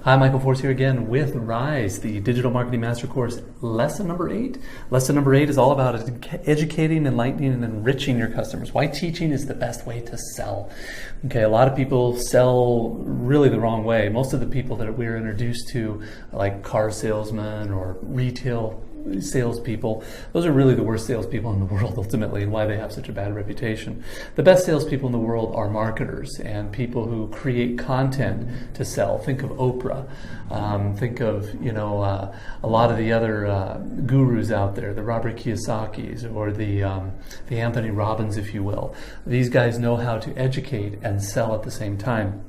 Hi, Michael Force here again with Rise, the Digital Marketing Master Course, lesson number 8. Lesson number 8 is all about educating, enlightening, and enriching your customers. Why teaching is the best way to sell. Okay, a lot of people sell really the wrong way. Most of the people that we're introduced to, like car salesmen or retail salespeople, those are really the worst salespeople in the world ultimately, and why they have such a bad reputation. The best salespeople in the world are marketers and people who create content to sell. Think of Oprah. Think of a lot of the other gurus out there, the Robert Kiyosaki's or the Anthony Robbins, if you will. These guys know how to educate and sell at the same time.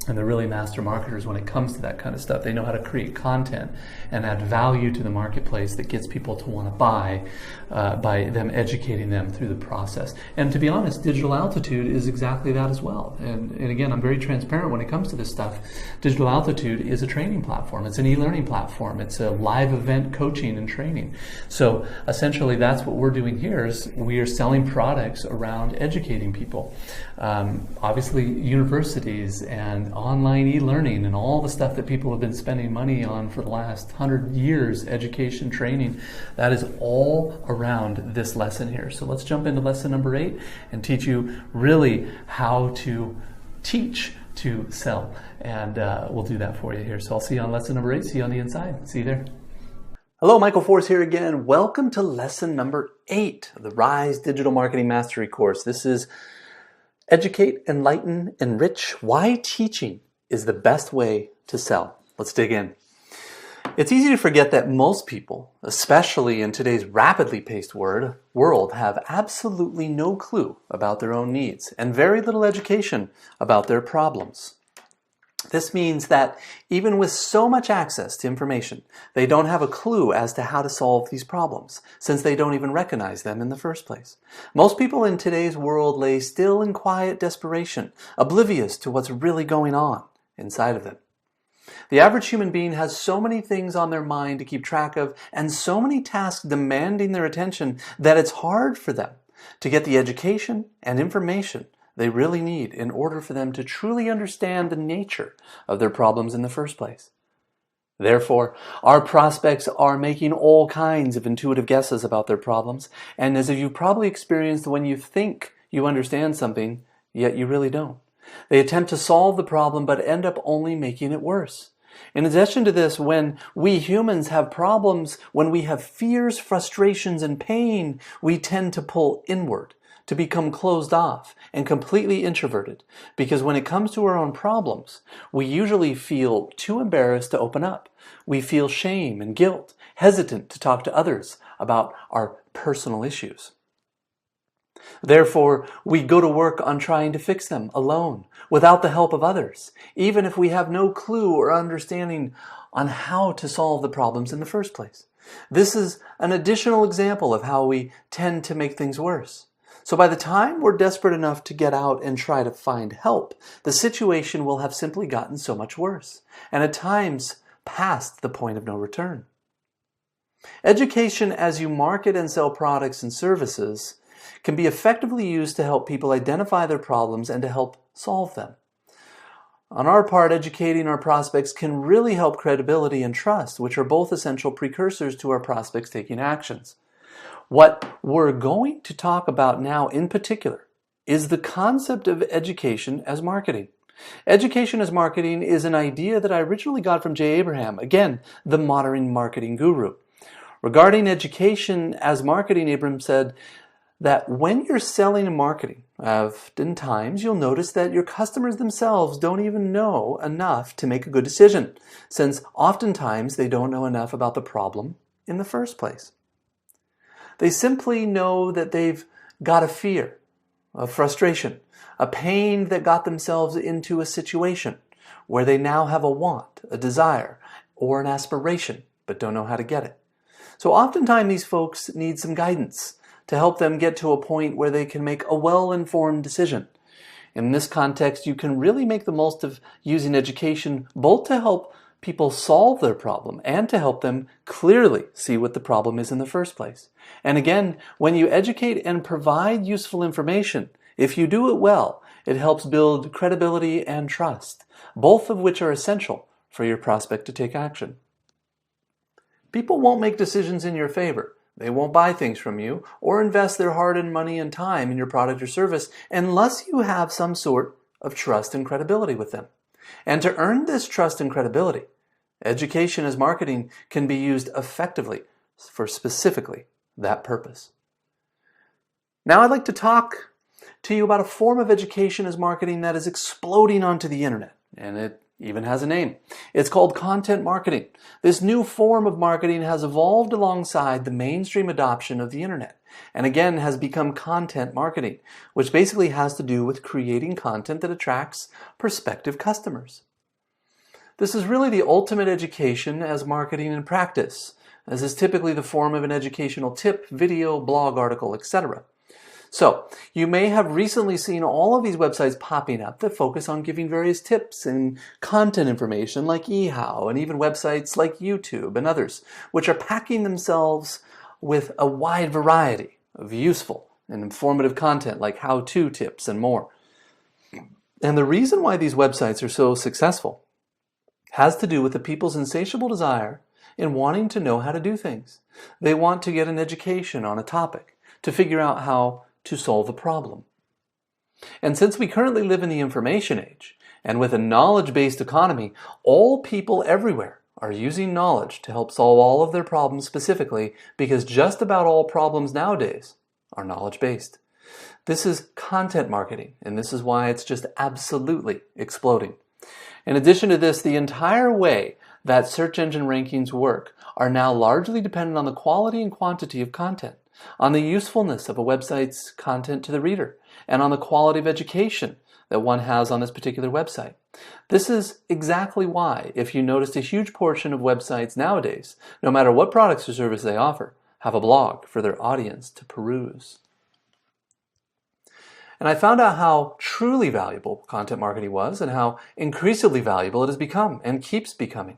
And they're really master marketers when it comes to that kind of stuff. They know how to create content and add value to the marketplace that gets people to want to buy by them educating them through the process. And to be honest, Digital Altitude is exactly that as well. And again, I'm very transparent when it comes to this stuff. Digital Altitude is a training platform. It's an e-learning platform. It's a live event coaching and training. So essentially that's what we're doing here is we are selling products around educating people. Obviously universities and online e-learning and all the stuff that people have been spending money on for the last 100 years, education, training, that is all around this lesson here. So let's jump into lesson number 8 and teach you really how to teach to sell. And we'll do that for you here. So I'll see you on lesson number 8. See you on the inside. See you there. Hello, Michael Force here again. Welcome to lesson number 8 of the Rise Digital Marketing Mastery course. This is Educate, Enlighten, Enrich. Why teaching is the best way to sell. Let's dig in. It's easy to forget that most people, especially in today's rapidly paced world, have absolutely no clue about their own needs and very little education about their problems. This means that even with so much access to information, they don't have a clue as to how to solve these problems, since they don't even recognize them in the first place. Most people in today's world lay still in quiet desperation, oblivious to what's really going on inside of them. The average human being has so many things on their mind to keep track of and so many tasks demanding their attention that it's hard for them to get the education and information they really need in order for them to truly understand the nature of their problems in the first place. Therefore, our prospects are making all kinds of intuitive guesses about their problems, and as you've probably experienced when you think you understand something, yet you really don't. They attempt to solve the problem but end up only making it worse. In addition to this, when we humans have problems, when we have fears, frustrations, and pain, we tend to pull inward, to become closed off and completely introverted, because when it comes to our own problems, we usually feel too embarrassed to open up. We feel shame and guilt, hesitant to talk to others about our personal issues. Therefore, we go to work on trying to fix them alone, without the help of others, even if we have no clue or understanding on how to solve the problems in the first place. This is an additional example of how we tend to make things worse. So by the time we're desperate enough to get out and try to find help, the situation will have simply gotten so much worse, and at times past the point of no return. Education as you market and sell products and services can be effectively used to help people identify their problems and to help solve them. On our part, educating our prospects can really help credibility and trust, which are both essential precursors to our prospects taking actions. What we're going to talk about now in particular is the concept of education as marketing. Education as marketing is an idea that I originally got from Jay Abraham, again, the modern marketing guru. Regarding education as marketing, Abraham said that when you're selling and marketing, oftentimes you'll notice that your customers themselves don't even know enough to make a good decision, since oftentimes they don't know enough about the problem in the first place. They simply know that they've got a fear, a frustration, a pain that got themselves into a situation where they now have a want, a desire, or an aspiration, but don't know how to get it. So oftentimes these folks need some guidance to help them get to a point where they can make a well-informed decision. In this context, you can really make the most of using education both to help people solve their problem and to help them clearly see what the problem is in the first place. And again, when you educate and provide useful information, if you do it well, it helps build credibility and trust, both of which are essential for your prospect to take action. People won't make decisions in your favor. They won't buy things from you or invest their hard-earned money and time in your product or service unless you have some sort of trust and credibility with them. And to earn this trust and credibility, education as marketing can be used effectively for specifically that purpose. Now I'd like to talk to you about a form of education as marketing that is exploding onto the internet, and it even has a name. It's called content marketing. This new form of marketing has evolved alongside the mainstream adoption of the internet, and again has become content marketing, which basically has to do with creating content that attracts prospective customers. This is really the ultimate education as marketing in practice, as is typically the form of an educational tip, video, blog article, etc. So, you may have recently seen all of these websites popping up that focus on giving various tips and content information like eHow, and even websites like YouTube and others, which are packing themselves with a wide variety of useful and informative content like how-to tips and more. And the reason why these websites are so successful has to do with the people's insatiable desire in wanting to know how to do things. They want to get an education on a topic, to figure out how to solve a problem. And since we currently live in the information age, and with a knowledge-based economy, all people everywhere are using knowledge to help solve all of their problems specifically, because just about all problems nowadays are knowledge-based. This is content marketing, and this is why it's just absolutely exploding. In addition to this, the entire way that search engine rankings work are now largely dependent on the quality and quantity of content, on the usefulness of a website's content to the reader, and on the quality of education that one has on this particular website. This is exactly why, if you noticed, a huge portion of websites nowadays, no matter what products or service they offer, have a blog for their audience to peruse. And I found out how truly valuable content marketing was and how increasingly valuable it has become and keeps becoming.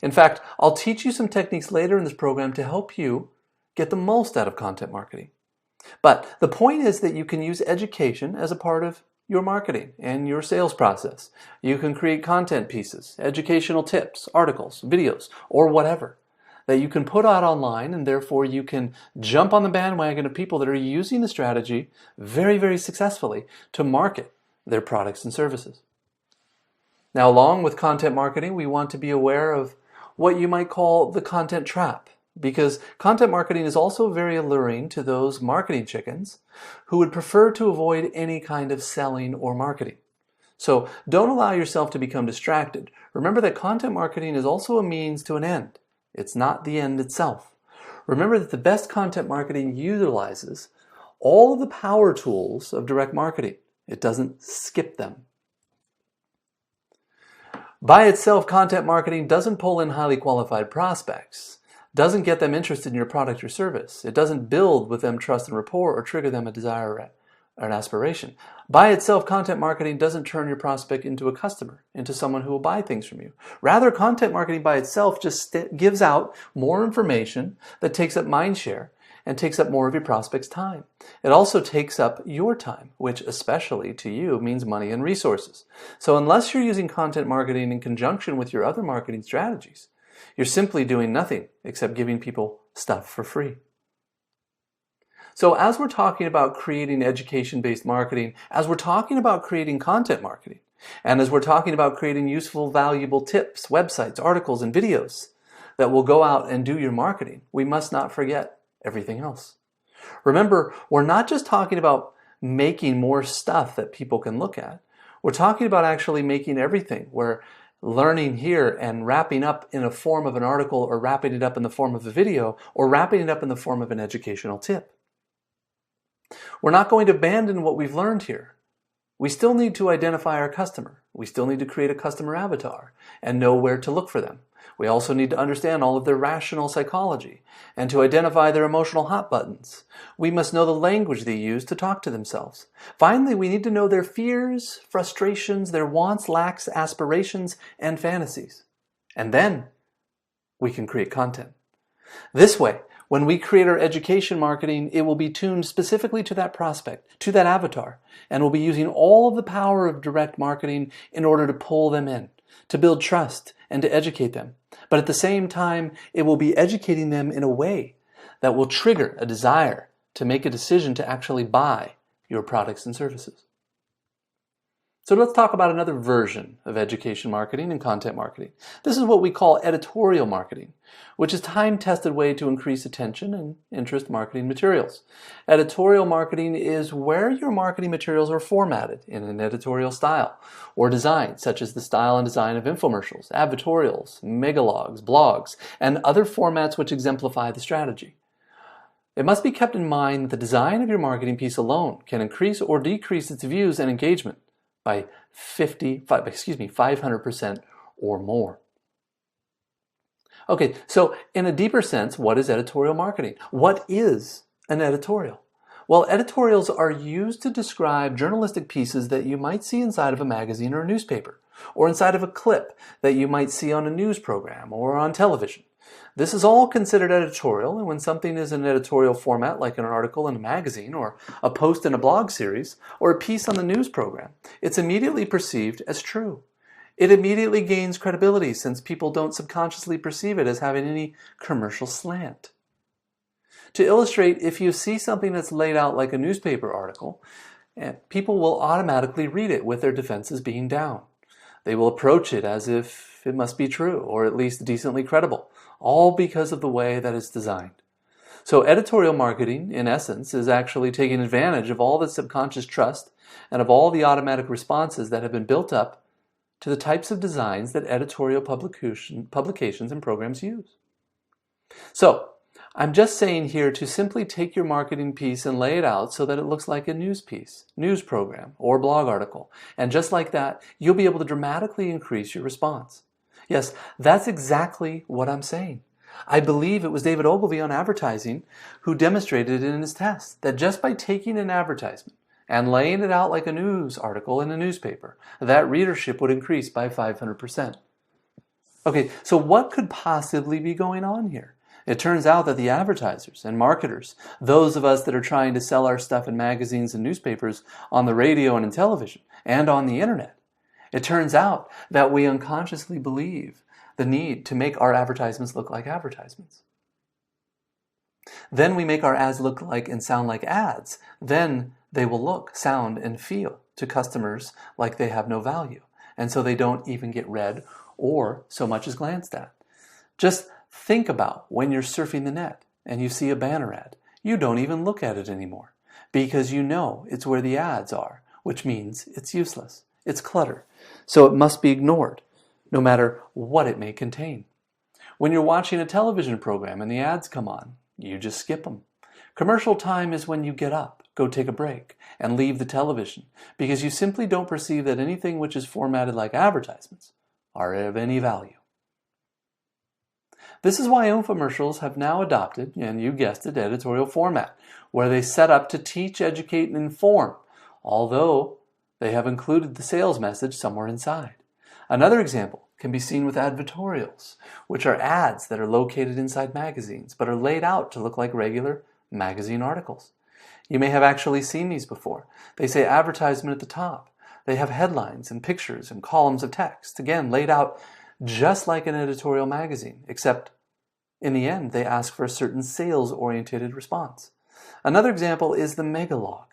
In fact, I'll teach you some techniques later in this program to help you get the most out of content marketing. But the point is that you can use education as a part of your marketing and your sales process. You can create content pieces, educational tips, articles, videos, or whatever that you can put out online, and therefore you can jump on the bandwagon of people that are using the strategy very, very successfully to market their products and services. Now, along with content marketing, we want to be aware of what you might call the content trap, because content marketing is also very alluring to those marketing chickens who would prefer to avoid any kind of selling or marketing. So don't allow yourself to become distracted. Remember that content marketing is also a means to an end. It's not the end itself. Remember that the best content marketing utilizes all of the power tools of direct marketing. It doesn't skip them. By itself, content marketing doesn't pull in highly qualified prospects, doesn't get them interested in your product or service. It doesn't build with them trust and rapport or trigger them a desire or an aspiration. By itself, content marketing doesn't turn your prospect into a customer, into someone who will buy things from you. Rather, content marketing by itself just gives out more information that takes up mind share and takes up more of your prospect's time. It also takes up your time, which especially to you means money and resources. So unless you're using content marketing in conjunction with your other marketing strategies, you're simply doing nothing except giving people stuff for free. So as we're talking about creating education-based marketing, as we're talking about creating content marketing, and as we're talking about creating useful, valuable tips, websites, articles, and videos that will go out and do your marketing, we must not forget everything else. Remember, we're not just talking about making more stuff that people can look at. We're talking about actually making everything where learning here and wrapping up in a form of an article, or wrapping it up in the form of a video, or wrapping it up in the form of an educational tip. We're not going to abandon what we've learned here. We still need to identify our customer. We still need to create a customer avatar and know where to look for them. We also need to understand all of their rational psychology and to identify their emotional hot buttons. We must know the language they use to talk to themselves. Finally, we need to know their fears, frustrations, their wants, lacks, aspirations, and fantasies. And then we can create content. This way, when we create our education marketing, it will be tuned specifically to that prospect, to that avatar, and we'll be using all of the power of direct marketing in order to pull them in, to build trust, and to educate them. But at the same time, it will be educating them in a way that will trigger a desire to make a decision to actually buy your products and services. So let's talk about another version of education marketing and content marketing. This is what we call editorial marketing, which is a time-tested way to increase attention and interest marketing materials. Editorial marketing is where your marketing materials are formatted in an editorial style or design, such as the style and design of infomercials, advertorials, megalogs, blogs, and other formats which exemplify the strategy. It must be kept in mind that the design of your marketing piece alone can increase or decrease its views and engagement by 500% or more. Okay, so in a deeper sense, what is editorial marketing? What is an editorial? Well, editorials are used to describe journalistic pieces that you might see inside of a magazine or a newspaper, or inside of a clip that you might see on a news program or on television. This is all considered editorial, and when something is in an editorial format, like an article in a magazine, or a post in a blog series, or a piece on the news program, it's immediately perceived as true. It immediately gains credibility since people don't subconsciously perceive it as having any commercial slant. To illustrate, if you see something that's laid out like a newspaper article, people will automatically read it with their defenses being down. They will approach it as if it must be true, or at least decently credible, all because of the way that it's designed. So editorial marketing, in essence, is actually taking advantage of all the subconscious trust and of all the automatic responses that have been built up to the types of designs that editorial publications and programs use. So, I'm just saying here to simply take your marketing piece and lay it out so that it looks like a news piece, news program, or blog article. And just like that, you'll be able to dramatically increase your response. Yes, that's exactly what I'm saying. I believe it was David Ogilvy on advertising who demonstrated in his test that just by taking an advertisement and laying it out like a news article in a newspaper, that readership would increase by 500%. Okay, so what could possibly be going on here? It turns out that the advertisers and marketers, those of us that are trying to sell our stuff in magazines and newspapers, on the radio and in television, and on the internet, it turns out that we unconsciously believe the need to make our advertisements look like advertisements. Then we make our ads look like and sound like ads. Then they will look, sound, and feel to customers like they have no value. And so they don't even get read or so much as glanced at. Just think about when you're surfing the net and you see a banner ad. You don't even look at it anymore because you know it's where the ads are, which means it's useless. It's clutter, so it must be ignored, no matter what it may contain. When you're watching a television program and the ads come on, you just skip them. Commercial time is when you get up, go take a break, and leave the television, because you simply don't perceive that anything which is formatted like advertisements are of any value. This is why infomercials have now adopted, and you guessed it, editorial format, where they set up to teach, educate, and inform, although they have included the sales message somewhere inside. Another example can be seen with advertorials, which are ads that are located inside magazines, but are laid out to look like regular magazine articles. You may have actually seen these before. They say advertisement at the top. They have headlines and pictures and columns of text, again, laid out just like an editorial magazine, except in the end, they ask for a certain sales-oriented response. Another example is the megalog,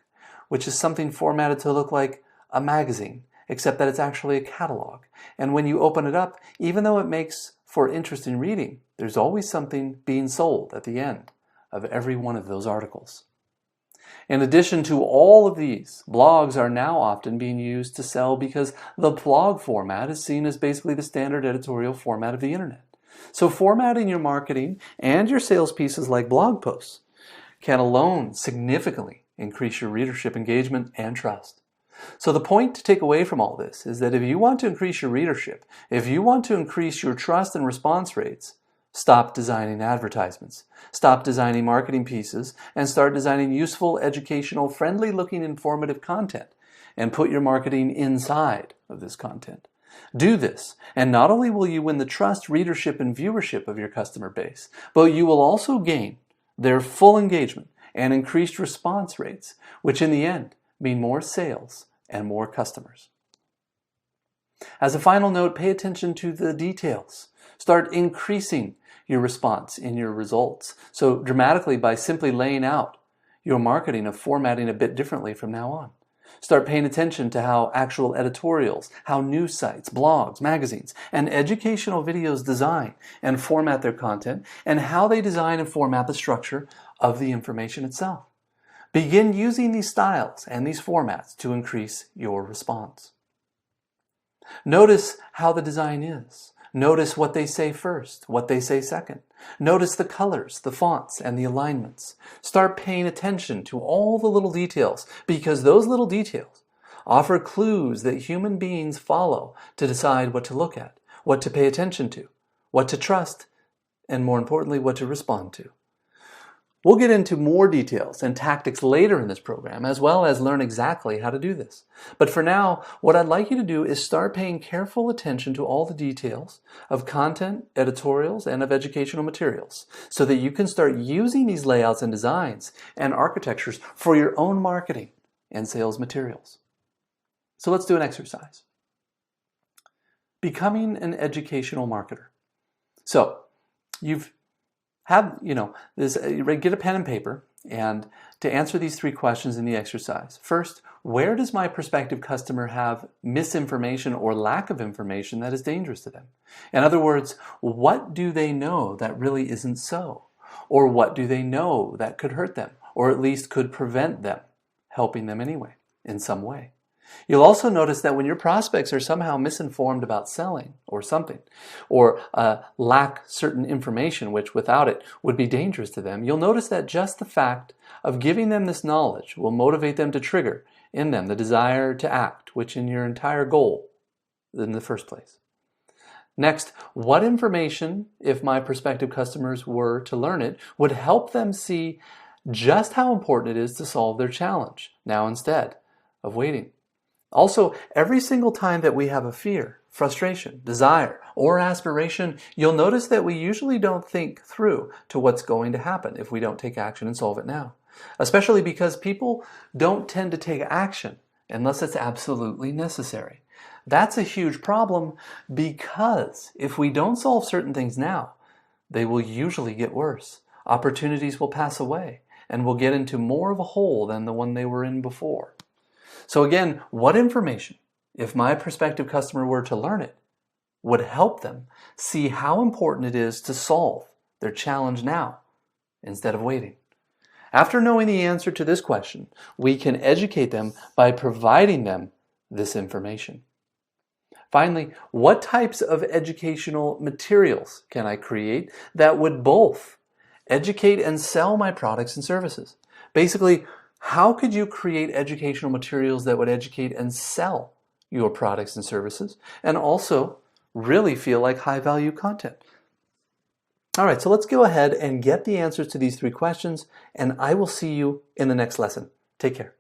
which is something formatted to look like a magazine, except that it's actually a catalog. And when you open it up, even though it makes for interesting reading, there's always something being sold at the end of every one of those articles. In addition to all of these, blogs are now often being used to sell because the blog format is seen as basically the standard editorial format of the internet. So formatting your marketing and your sales pieces like blog posts can alone significantly increase your readership engagement and trust. So the point to take away from all this is that if you want to increase your readership, if you want to increase your trust and response rates, stop designing advertisements, stop designing marketing pieces, and start designing useful, educational, friendly-looking, informative content, and put your marketing inside of this content. Do this, and not only will you win the trust, readership, and viewership of your customer base, but you will also gain their full engagement and increased response rates, which in the end mean more sales and more customers. As a final note, pay attention to the details. Start increasing your response in your results. So dramatically by simply laying out your marketing of formatting a bit differently from now on. Start paying attention to how actual editorials, how news sites, blogs, magazines, and educational videos design and format their content, and how they design and format the structure of the information itself. Begin using these styles and these formats to increase your response. Notice how the design is. Notice what they say first, what they say second. Notice the colors, the fonts, and the alignments. Start paying attention to all the little details, because those little details offer clues that human beings follow to decide what to look at, what to pay attention to, what to trust, and more importantly, what to respond to. We'll get into more details and tactics later in this program, as well as learn exactly how to do this. But for now, what I'd like you to do is start paying careful attention to all the details of content, editorials, and of educational materials, so that you can start using these layouts and designs and architectures for your own marketing and sales materials. So let's do an exercise. Becoming an educational marketer. So you've get a pen and paper and to answer these 3 questions in the exercise. First, where does my prospective customer have misinformation or lack of information that is dangerous to them? In other words, what do they know that really isn't so? Or what do they know that could hurt them, or at least could prevent them helping them anyway, in some way? You'll also notice that when your prospects are somehow misinformed about selling or something, or lack certain information which without it would be dangerous to them, you'll notice that just the fact of giving them this knowledge will motivate them to trigger in them the desire to act, which is your entire goal in the first place. Next, what information, if my prospective customers were to learn it, would help them see just how important it is to solve their challenge now instead of waiting? Also, every single time that we have a fear, frustration, desire, or aspiration, you'll notice that we usually don't think through to what's going to happen if we don't take action and solve it now. Especially because people don't tend to take action unless it's absolutely necessary. That's a huge problem, because if we don't solve certain things now, they will usually get worse. Opportunities will pass away, and we'll get into more of a hole than the one they were in before. So again, what information, if my prospective customer were to learn it, would help them see how important it is to solve their challenge now instead of waiting? After knowing the answer to this question, we can educate them by providing them this information. Finally, what types of educational materials can I create that would both educate and sell my products and services? Basically, how could you create educational materials that would educate and sell your products and services and also really feel like high-value content? All right, so let's go ahead and get the answers to these 3 questions, and I will see you in the next lesson. Take care.